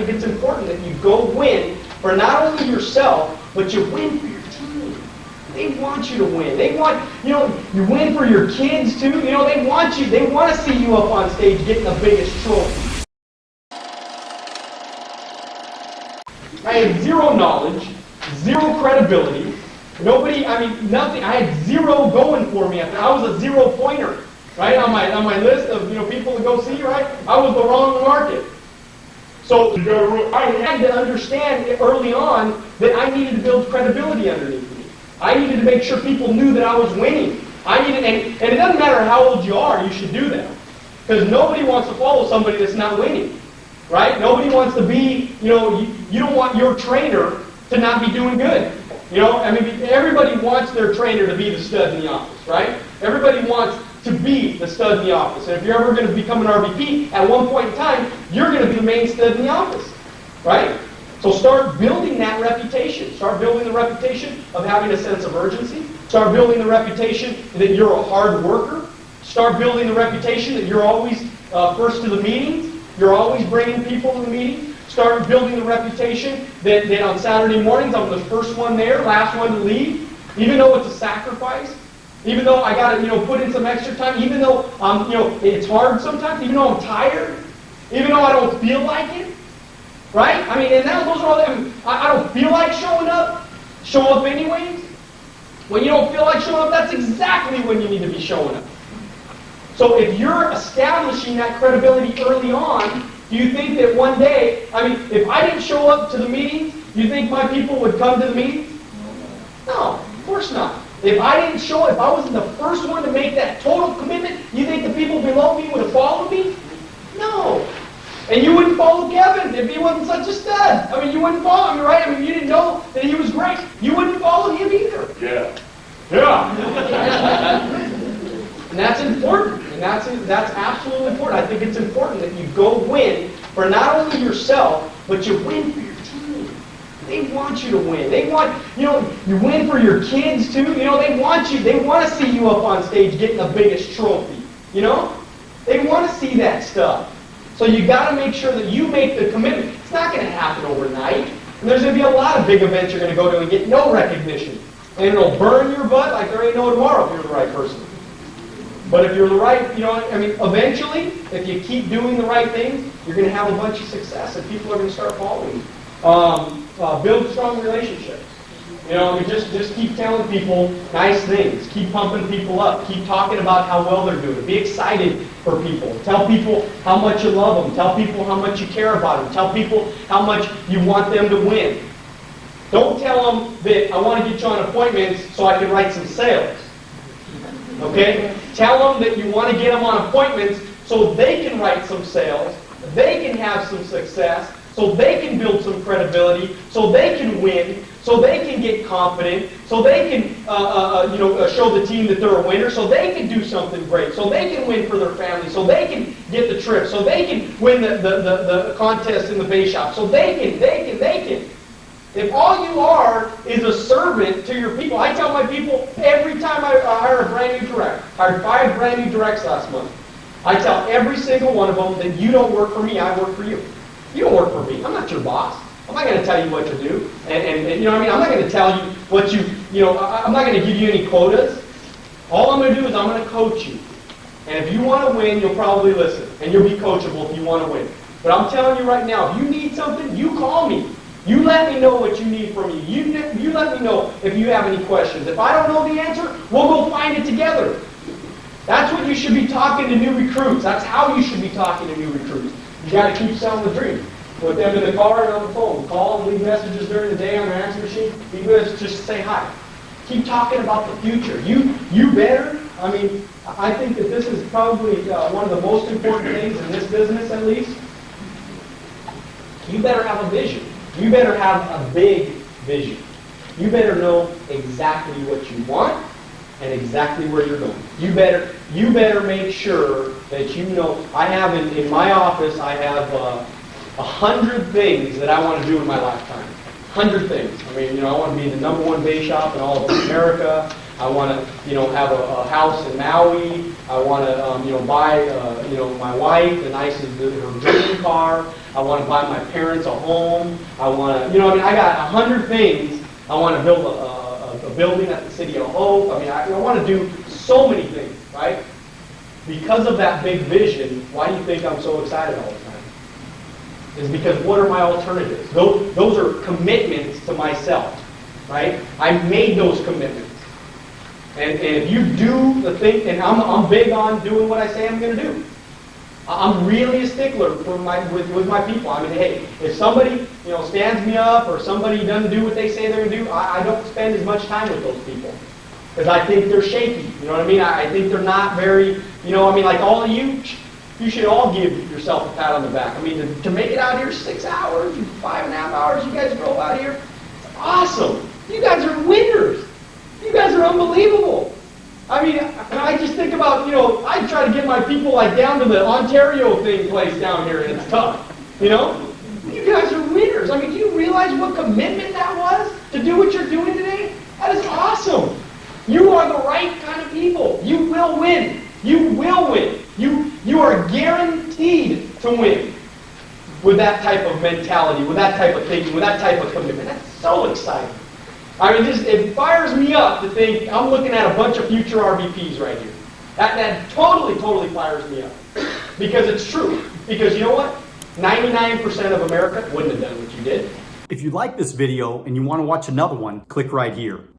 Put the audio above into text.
think it's important that you go win for not only yourself, but you win for your team. They want you to win. They want, you win for your kids too. They want you. They want to see you up on stage getting the biggest trophy. I had zero knowledge, zero credibility. Nothing. I had zero going for me. I was a 0 pointer, right? On my list of people to go see, right? I was the wrong market. So I had to understand early on that I needed to build credibility underneath me. I needed to make sure people knew that I was winning. And it doesn't matter how old you are, you should do that. Because nobody wants to follow somebody that's not winning. Right? Nobody wants to be, you don't want your trainer to not be doing good. Everybody wants their trainer to be the stud in the office, right? Everybody wants to be the stud in the office. And if you're ever going to become an RVP, at one point in time, you're going to be the main stud in the office, right? So start building that reputation. Start building the reputation of having a sense of urgency. Start building the reputation that you're a hard worker. Start building the reputation that you're always first to the meetings. You're always bringing people to the meeting. Start building the reputation that on Saturday mornings I'm the first one there, last one to leave. Even though it's a sacrifice, even though I got to put in some extra time, even though it's hard sometimes, even though I'm tired, even though I don't feel like it, right? And those are all. I don't feel like showing up. Show up anyways. When you don't feel like showing up, that's exactly when you need to be showing up. So if you're establishing that credibility early on, do you think that one day, if I didn't show up to the meetings, do you think my people would come to the meetings? No, of course not. If I didn't show up, if I wasn't the first one to make that total commitment, you think the people below me would have followed me? No. And you wouldn't follow Kevin if he wasn't such a stud. You wouldn't follow him, right? You didn't know that he was great. You wouldn't follow him either. Yeah. And that's important. And that's absolutely important. I think it's important that you go win for not only yourself, but you win for your team. They want you to win. They want, you win for your kids too. They want you. They want to see you up on stage getting the biggest trophy. They want to see that stuff. So you got to make sure that you make the commitment. It's not going to happen overnight. And there's going to be a lot of big events you're going to go to and get no recognition. And it'll burn your butt like there ain't no tomorrow if you're the right person. But if you're the right, eventually, if you keep doing the right things, you're going to have a bunch of success and people are going to start following you. Build strong relationships. Just keep telling people nice things. Keep pumping people up. Keep talking about how well they're doing. Be excited for people. Tell people how much you love them. Tell people how much you care about them. Tell people how much you want them to win. Don't tell them that I want to get you on appointments so I can write some sales. Okay? Tell them that you want to get them on appointments so they can write some sales, they can have some success, so they can build some credibility, so they can win, so they can get confident, so they can show the team that they're a winner, so they can do something great, so they can win for their family, so they can get the trip, so they can win the contest in the base shop, so they can. If all you are is a servant to your people, I tell my people every time I hire a brand new direct, hired 5 brand new directs last month, I tell every single one of them that you don't work for me, I work for you. You don't work for me. I'm not your boss. I'm not going to tell you what to do. And I'm not going to tell you what I'm not going to give you any quotas. All I'm going to do is I'm going to coach you. And if you want to win, you'll probably listen. And you'll be coachable if you want to win. But I'm telling you right now, if you need something, you call me. You let me know what you need from me. You let me know if you have any questions. If I don't know the answer, we'll go find it together. That's what you should be talking to new recruits. That's how you should be talking to new recruits. You got to keep selling the dream. With them in the car and on the phone. Call and leave messages during the day on their answer machine. Leave messages just to say hi. Keep talking about the future. You better. I think that this is probably one of the most important things in this business, at least. You better have a vision. You better have a big vision. You better know exactly what you want and exactly where you're going. You better make sure that you know. I have in my office, I have 100 things that I want to do in my lifetime. 100 things. I want to be the #1 base shop in all of America. I want to, have a house in Maui. I want to, buy, my wife the nicest, her dream car. I want to buy my parents a home. I want to, I got 100 things. I want to build a building at the City of Hope. I want to do so many things, right? Because of that big vision, why do you think I'm so excited all the time? Is because what are my alternatives? Those are commitments to myself, right? I made those commitments. And if you do the thing, and I'm big on doing what I say I'm going to do. I'm really a stickler with my people. Hey, if somebody stands me up or somebody doesn't do what they say they're going to do, I don't spend as much time with those people because I think they're shaky. You know what I mean? I think they're not very. Like all of you should all give yourself a pat on the back. To make it out here 6 hours, 5.5 hours, you guys drove out here. It's awesome. You guys are winners. You guys are unbelievable. I just think about, I try to get my people down to the Ontario place down here, and it's tough. You guys are winners. Do you realize what commitment that was to do what you're doing today? That is awesome. You are the right kind of people. You will win. You will win. You are guaranteed to win with that type of mentality, with that type of thinking, with that type of commitment. That's so exciting. It fires me up to think I'm looking at a bunch of future RVPs right here. That totally fires me up. Because it's true. Because you know what? 99% of America wouldn't have done what you did. If you like this video and you want to watch another one, click right here.